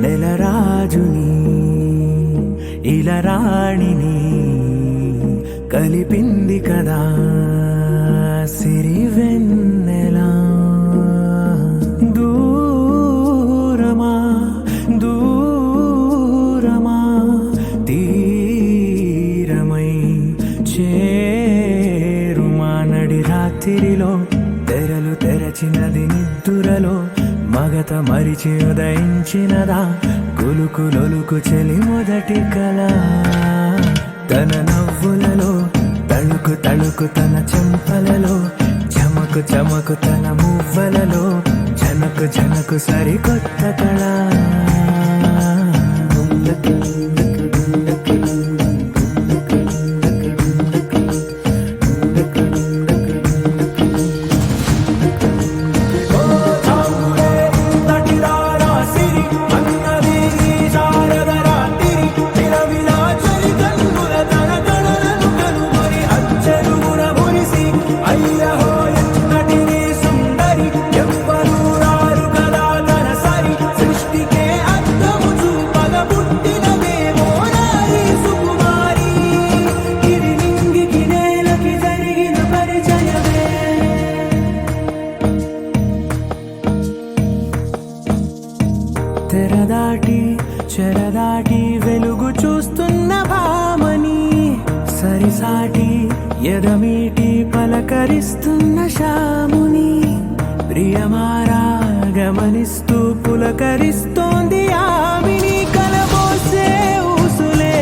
నెలరాజుని ఇలరాణిని కలిపింది కదా సిరివెన్నెలా. దూరమా దూరమా తీరమై చేరుమా నడి రాత్రిలో తెరలు తెరచినది నిద్దురలో మగత మరిచి ఉదయించినదా కులుకులొలుకు చెలి మొదటి కళ. తన నవ్వులలో తళుకు తళుకు తన చెంపలలో చమకు చమకు తన మువ్వలలో జనకు జనకు సరికొత్త కళ. తెరదాటి చెరదాటి వెలుగు చూస్తున్న భామని సరిసాటి ఎదమీటి పలకరిస్తున్న శాముని ప్రియమారా గమనిస్తూ పులకరిస్తోంది ఆవిని. కలబోసే ఊసులే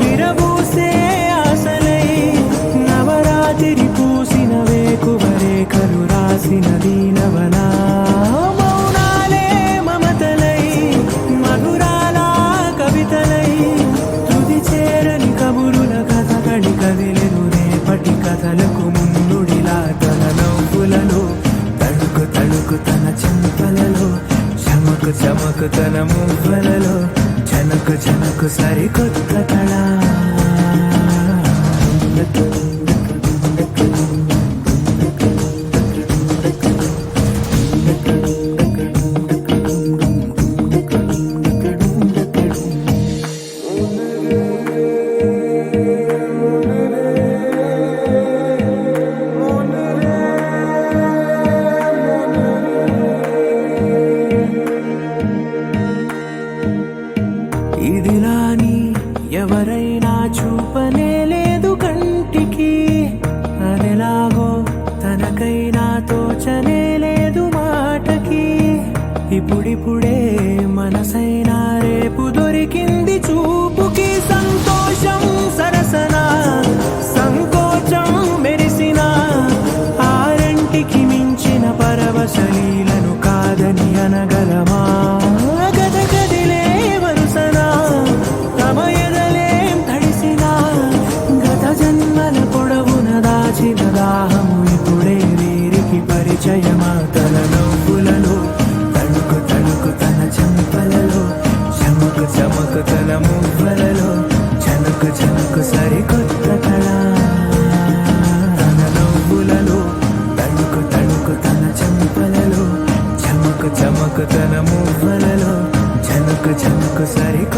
విరబూసే ఆశలై నవరాత్రి పూసిన వేకువరేఖలు రాసిన దీనవనా. కదిలెను రేపటి కథలకు ముందుడిలా తన నవ్వులలో తడుకు తడుకు తన చెంపలలో చమకు చమకు తన మువ్వలలో జనకు జనకు సరికొత్త కళ. ఇదిలాని ఎవరైనా చూపనే లేదు కంటికి, అదెలాగో తనకైనా తోచనే లేదు మాటకి. ఇప్పుడిప్పుడే మనసైనా రేపు దొరికింది చూపుకి. సంతోషం సరసన సంకోచం మెరిసిన ఆరంటికి మించిన పరవశలీలను కాదని అనగలమా. దాహము ఇప్పుడే వీరికి పరిచయమా. తన నవ్వులలో తణుకు తణుకు తన చెంపలలో చమకు చమకు తన మువ్వలలో జనకు జనకు సరికొత్త కళ. తన నవ్వులలో తణుకు తణుకు తన చెంపలలో చమకు చమకు తన మువ్వలలో జనకు జనకు సరికొత్త